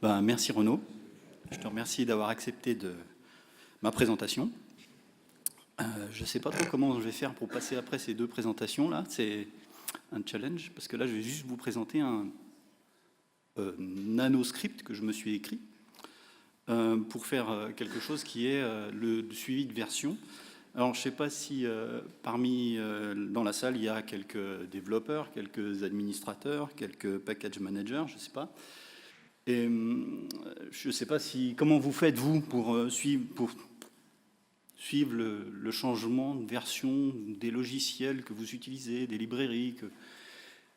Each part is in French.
Merci Renaud. Je te remercie d'avoir accepté ma présentation. Je ne sais pas trop comment je vais faire pour passer après ces deux présentations-là. C'est un challenge, parce que là, je vais juste vous présenter un nanoscript que je me suis écrit pour faire quelque chose qui est le suivi de version. Alors, je ne sais pas si dans la salle, il y a quelques développeurs, quelques administrateurs, quelques package managers, je ne sais pas. Et je ne sais pas comment vous faites, vous, pour suivre le changement de version des logiciels que vous utilisez, des librairies que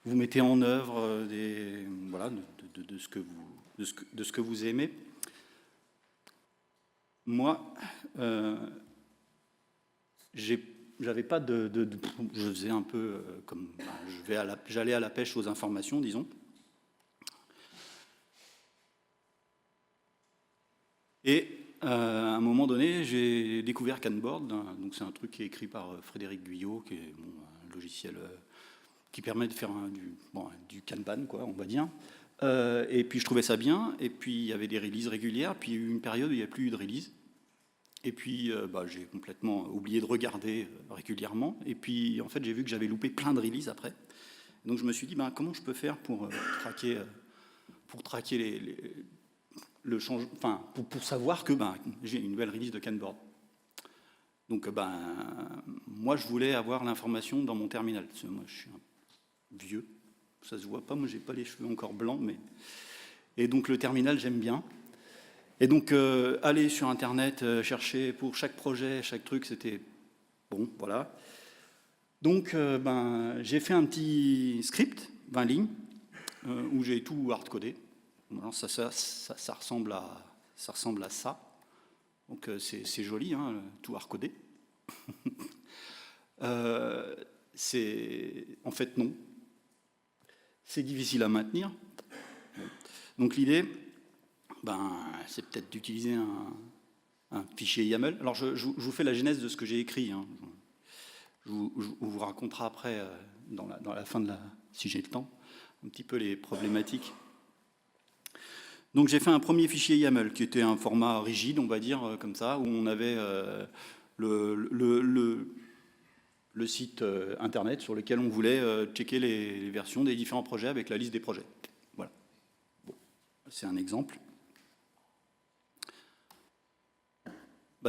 vous mettez en œuvre, de ce que vous aimez. Moi, j'avais pas je faisais un peu comme j'allais à la pêche aux informations, disons. Et à un moment donné, j'ai découvert Canboard. Donc c'est un truc qui est écrit par Frédéric Guyot, qui est un logiciel qui permet de faire du Kanban, quoi, on va dire. Et puis je trouvais ça bien. Et puis il y avait des releases régulières. Puis il y a eu une période où il n'y a plus eu de release. Et puis j'ai complètement oublié de regarder régulièrement. Et puis en fait, j'ai vu que j'avais loupé plein de releases après. Donc je me suis dit, comment je peux faire pour traquer pour savoir que j'ai une nouvelle release de Canboard. Donc moi je voulais avoir l'information dans mon terminal. Moi je suis un vieux, ça se voit pas, moi j'ai pas les cheveux encore blancs, et donc le terminal j'aime bien. Et donc aller sur internet, chercher pour chaque projet, chaque truc, c'était bon, voilà. Donc j'ai fait un petit script, 20 lignes, où j'ai tout hardcodé. Alors ça ressemble à ça. Donc c'est joli, hein, tout hardcodé. En fait, non. C'est difficile à maintenir. Donc l'idée, c'est peut-être d'utiliser un fichier YAML. Alors je vous fais la genèse de ce que j'ai écrit. Hein. Je vous raconterai après, dans la fin si j'ai le temps, un petit peu les problématiques. Donc j'ai fait un premier fichier YAML qui était un format rigide, on va dire, comme ça, où on avait le site internet sur lequel on voulait checker les versions des différents projets avec la liste des projets. Voilà. Bon, c'est un exemple.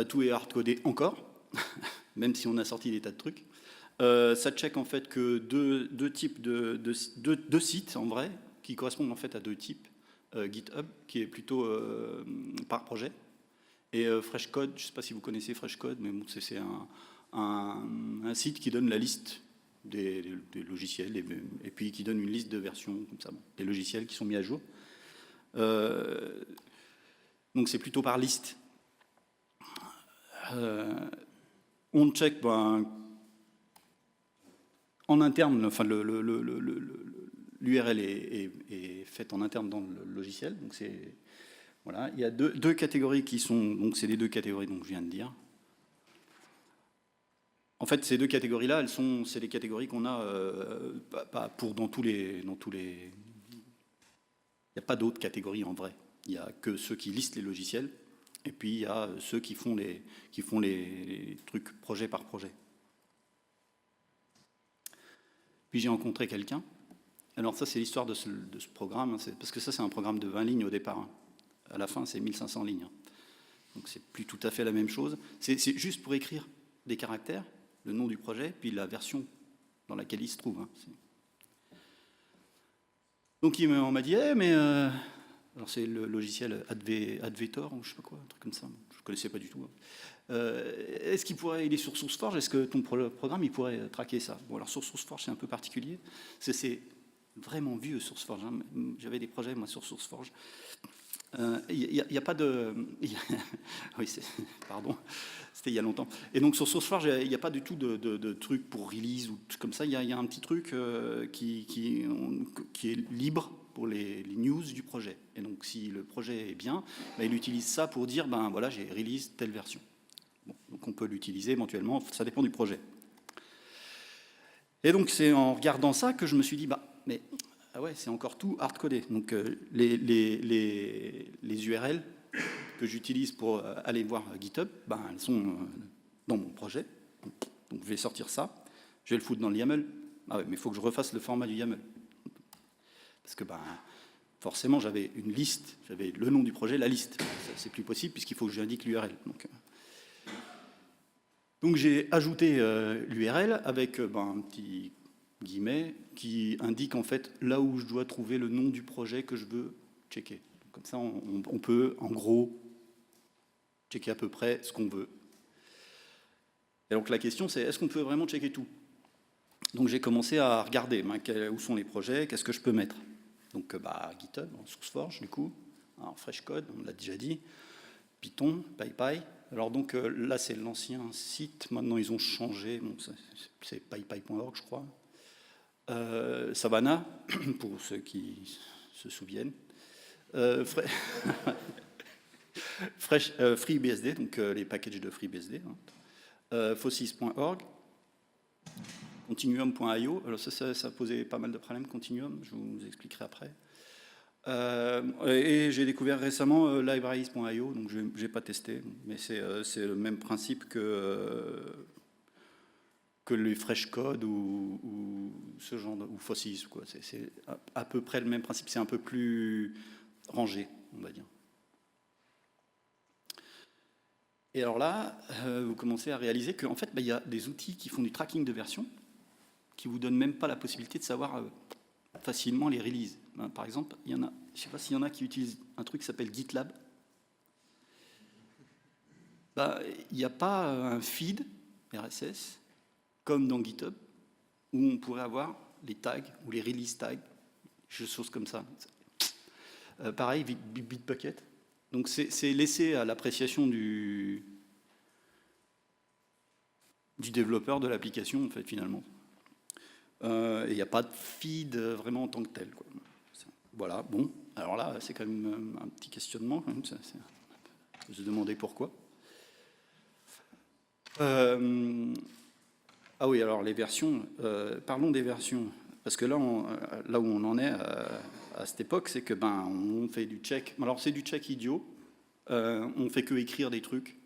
Tout est hardcodé encore, même si on a sorti des tas de trucs. Ça check en fait que deux types deux sites en vrai, qui correspondent en fait à deux types. GitHub, qui est plutôt par projet, et Freshcode, je ne sais pas si vous connaissez Freshcode, mais bon, c'est un site qui donne la liste des logiciels, et puis qui donne une liste de versions, comme ça, des logiciels qui sont mis à jour. Donc c'est plutôt par liste. On check en interne, enfin l'URL est faite en interne dans le logiciel. Donc voilà. Il y a deux catégories qui sont... Donc c'est les deux catégories dont je viens de dire. En fait, ces deux catégories-là, c'est les catégories qu'on a dans tous les... Il n'y a pas d'autres catégories en vrai. Il n'y a que ceux qui listent les logiciels, et puis il y a ceux qui font les trucs projet par projet. Puis j'ai rencontré quelqu'un. Alors ça, c'est l'histoire de ce programme, parce que ça, c'est un programme de 20 lignes au départ. Hein. À la fin, c'est 1500 lignes. Donc c'est plus tout à fait la même chose. C'est juste pour écrire des caractères, le nom du projet, puis la version dans laquelle il se trouve. Hein. Donc on m'a dit, alors c'est le logiciel Advetor, ou je sais pas quoi, un truc comme ça, je ne connaissais pas du tout. Hein. Est-ce il est sur SourceForge, est-ce que ton programme, il pourrait traquer ça? Bon, alors sur SourceForge, c'est un peu particulier, c'est vraiment vieux SourceForge. Hein. J'avais des projets, moi, sur SourceForge. Il n'y a pas de... oui, pardon, c'était il y a longtemps. Et donc sur SourceForge, il n'y a pas du tout de truc pour release ou comme ça. Il y a un petit truc qui est libre pour les news du projet. Et donc si le projet est bien, il utilise ça pour dire, voilà, j'ai release telle version. Bon, donc on peut l'utiliser éventuellement, ça dépend du projet. Et donc c'est en regardant ça que je me suis dit, mais ah ouais, c'est encore tout hard-codé. Donc les URL que j'utilise pour aller voir GitHub, ben, elles sont dans mon projet. Donc je vais sortir ça, je vais le foutre dans le YAML. Ah ouais, mais il faut que je refasse le format du YAML. Parce que ben, forcément, j'avais une liste, j'avais le nom du projet, la liste. C'est plus possible puisqu'il faut que j'indique l'URL. Donc j'ai ajouté l'URL avec un petit guillemet qui indique en fait là où je dois trouver le nom du projet que je veux checker. Comme ça, on peut en gros checker à peu près ce qu'on veut. Et donc la question c'est, est-ce qu'on peut vraiment checker tout? Donc j'ai commencé à regarder où sont les projets, qu'est-ce que je peux mettre. Donc GitHub, SourceForge du coup, alors FreshCode, on l'a déjà dit, Python, PyPy. Alors donc là c'est l'ancien site, maintenant ils ont changé, bon, c'est pypy.org je crois. Savannah, pour ceux qui se souviennent. FreeBSD, donc les packages de FreeBSD. Fossys.org. Continuum.io. Alors ça posait pas mal de problèmes, Continuum, je vous expliquerai après. Et j'ai découvert récemment libraries.io, donc je n'ai pas testé, mais c'est le même principe que les FreshCode ou ce genre ou Fossys, quoi. C'est à peu près le même principe, c'est un peu plus rangé, on va dire. Et alors là, vous commencez à réaliser qu'en fait, il y a des outils qui font du tracking de version, qui ne vous donnent même pas la possibilité de savoir facilement les releases. Par exemple, je ne sais pas s'il y en a qui utilisent un truc qui s'appelle GitLab. Il n'y a pas un feed RSS, comme dans GitHub, où on pourrait avoir les tags ou les release tags, des choses comme ça. Pareil, Bitbucket. Donc c'est laissé à l'appréciation du développeur de l'application, en fait, finalement. Il n'y a pas de feed vraiment en tant que tel, quoi. Voilà, bon. Alors là, c'est quand même un petit questionnement. Quand même. Je se demander pourquoi. Ah oui, alors les versions. Parlons des versions. Parce que là, là où on en est à cette époque, c'est que on fait du check. Alors c'est du check idiot. On fait que écrire des trucs.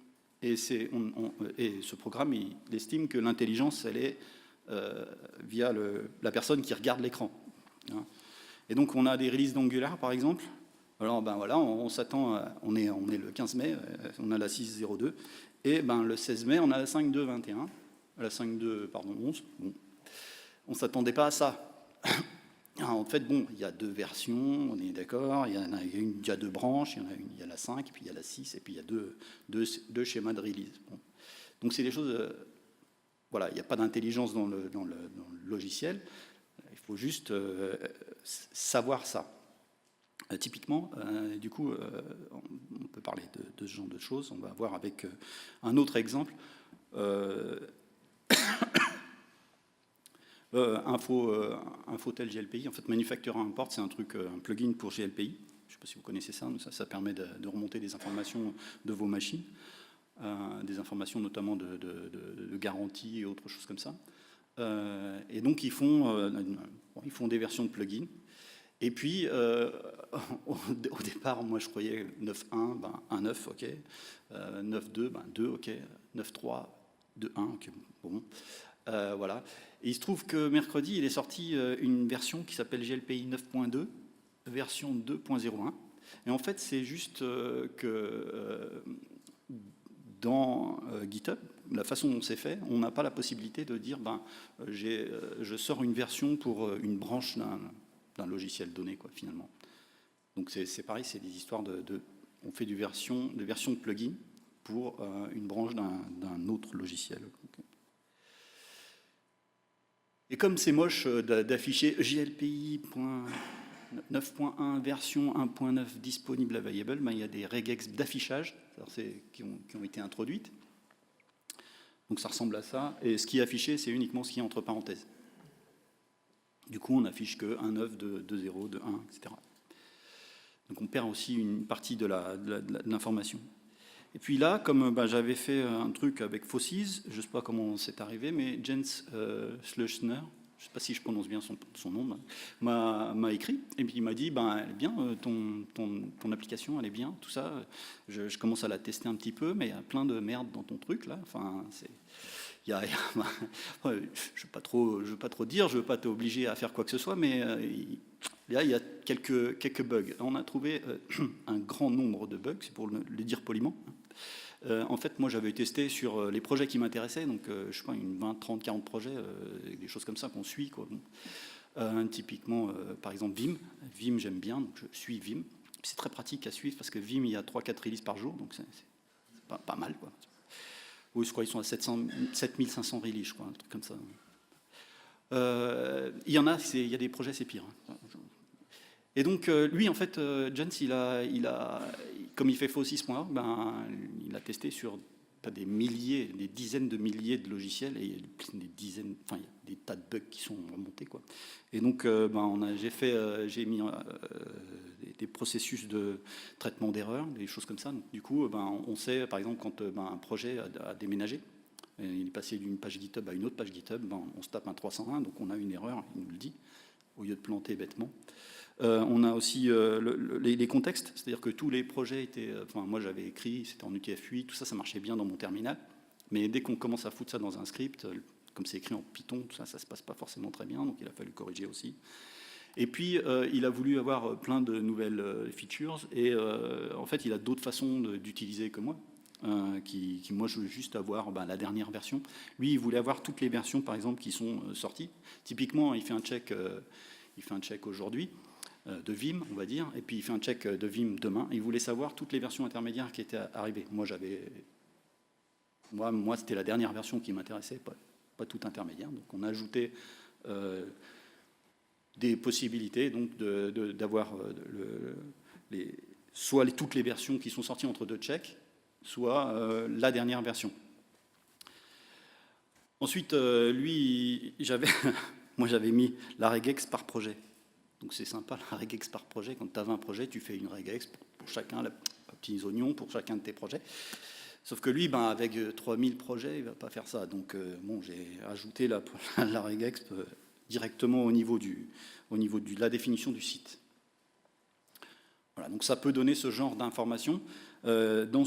Et ce programme, il estime que l'intelligence, elle est via la personne qui regarde l'écran. Hein. Et donc on a des releases d'Angular par exemple. Alors voilà, on s'attend, on est le 15 mai, on a la 6.02, et le 16 mai on a la 5.2.21, la 5.2 pardon 11. Bon, on s'attendait pas à ça. Alors, en fait bon, il y a deux versions, on est d'accord, il y a deux branches, il y a la 5, puis il y a la 6, et puis il y a deux schémas de release. Bon. Donc c'est des choses. Voilà, il n'y a pas d'intelligence dans le logiciel. Il faut juste savoir ça. Typiquement, du coup, on peut parler de ce genre de choses. On va voir avec un autre exemple. Infotel GLPI. En fait, Manufacturer Import, c'est un plugin pour GLPI. Je ne sais pas si vous connaissez ça. Ça permet de remonter des informations de vos machines. Des informations notamment de garantie et autres choses comme ça. Et donc ils font des versions de plugins. Et puis au départ, moi je croyais 9.1, 1.9, ok. 9.2, 2, ok. 9.3, 2.1, ok. Bon, voilà. Et il se trouve que mercredi, il est sorti une version qui s'appelle GLPI 9.2, version 2.01. Et en fait, c'est juste que dans GitHub, la façon dont c'est fait, on n'a pas la possibilité de dire je sors une version pour une branche d'un logiciel donné, quoi, finalement. Donc c'est pareil, c'est des histoires on fait des versions de plugin pour une branche d'un autre logiciel. Et comme c'est moche d'afficher GLPI 9.1 version 1.9 disponible available, il y a des regex d'affichage qui ont été introduites. Donc ça ressemble à ça. Et ce qui est affiché, c'est uniquement ce qui est entre parenthèses. Du coup, on n'affiche que 1.9, 2.0, 2.1, etc. Donc on perd aussi une partie de l'information. Et puis là, comme j'avais fait un truc avec Fossys, je ne sais pas comment c'est arrivé, mais Jens Schleusner, je sais pas si je prononce bien son nom, m'a écrit, et puis il m'a dit, ben, elle est bien, ton application, elle est bien, tout ça. Je commence à la tester un petit peu, mais il y a plein de merde dans ton truc, là. Enfin, je ne veux pas trop dire, je ne veux pas t'obliger à faire quoi que ce soit, mais là, il y a quelques bugs. On a trouvé un grand nombre de bugs, c'est pour le dire poliment. En fait, moi, j'avais testé sur les projets qui m'intéressaient, donc je sais pas, une 20, 30, 40 projets, des choses comme ça qu'on suit, quoi. Typiquement, par exemple, Vim. Vim, j'aime bien, donc je suis Vim. C'est très pratique à suivre parce que Vim, il y a 3-4 releases par jour, donc c'est pas mal, quoi. Oui, je crois qu'ils sont à 7500 releases, je crois, un truc comme ça. Il y en a, il y a des projets, c'est pire. Et donc, lui, en fait, Jens, comme il fait FO6.org, ben, il a testé sur des milliers, des dizaines de milliers de logiciels, et il y a des dizaines, enfin, il y a des tas de bugs qui sont remontés, quoi. Et donc, ben, j'ai mis des processus de traitement d'erreurs, des choses comme ça. Donc, du coup, ben, on sait, par exemple, quand ben, un projet a déménagé, il est passé d'une page GitHub à une autre page GitHub, ben, on se tape un 301, donc on a une erreur, il nous le dit, au lieu de planter bêtement. On a aussi les contextes, c'est-à-dire que tous les projets étaient... Enfin, moi, j'avais écrit, c'était en UTF-8, tout ça, ça marchait bien dans mon terminal. Mais dès qu'on commence à foutre ça dans un script, comme c'est écrit en Python, tout ça, ça se passe pas forcément très bien, donc il a fallu corriger aussi. Et puis, il a voulu avoir plein de nouvelles features, et en fait, il a d'autres façons d'utiliser que moi. Moi, je veux juste avoir la dernière version. Lui, il voulait avoir toutes les versions, par exemple, qui sont sorties. Typiquement, il fait un check aujourd'hui de Vim, on va dire, et puis il fait un check de Vim demain. Il voulait savoir toutes les versions intermédiaires qui étaient arrivées. Moi, c'était la dernière version qui m'intéressait, pas tout intermédiaire. Donc, on a ajouté des possibilités donc d'avoir soit toutes les versions qui sont sorties entre deux checks, soit la dernière version. Ensuite, moi j'avais mis la regex par projet. Donc c'est sympa, la regex par projet. Quand tu as 20 projets, tu fais une regex pour chacun, petits oignons pour chacun de tes projets. Sauf que lui, avec 3000 projets, il ne va pas faire ça. Donc bon, j'ai ajouté la regex directement au niveau de la définition du site. Voilà, donc ça peut donner ce genre d'informations. Dans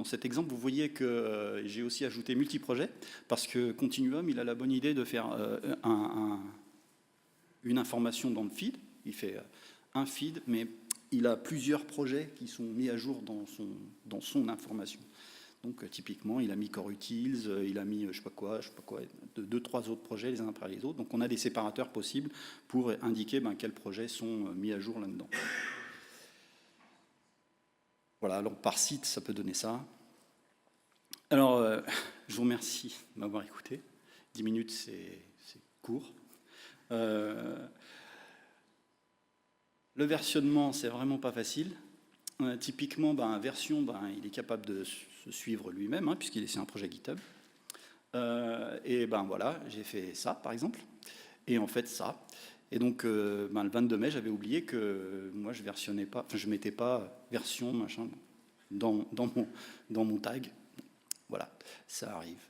cet exemple, vous voyez que j'ai aussi ajouté multiprojet, parce que Continuum, il a la bonne idée de faire une information dans le feed. Il fait un feed, mais il a plusieurs projets qui sont mis à jour dans son information. Donc typiquement, il a mis Core Utils, il a mis je sais pas quoi, 2-3 autres projets les uns après les autres. Donc on a des séparateurs possibles pour indiquer quels projets sont mis à jour là-dedans. Voilà, alors par site, ça peut donner ça. Alors, je vous remercie de m'avoir écouté. 10 minutes, c'est court. Le versionnement, c'est vraiment pas facile. Typiquement, un version, il est capable de se suivre lui-même, puisqu'il c'est un projet GitHub. Et voilà, j'ai fait ça, par exemple. Et en fait, ça. Et donc, le 22 mai, j'avais oublié que moi, je versionnais pas, enfin, je mettais pas version, machin, dans mon tag. Voilà, ça arrive.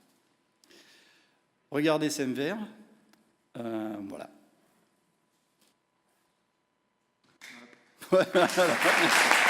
Regardez SEMVer. Voilà. Voilà.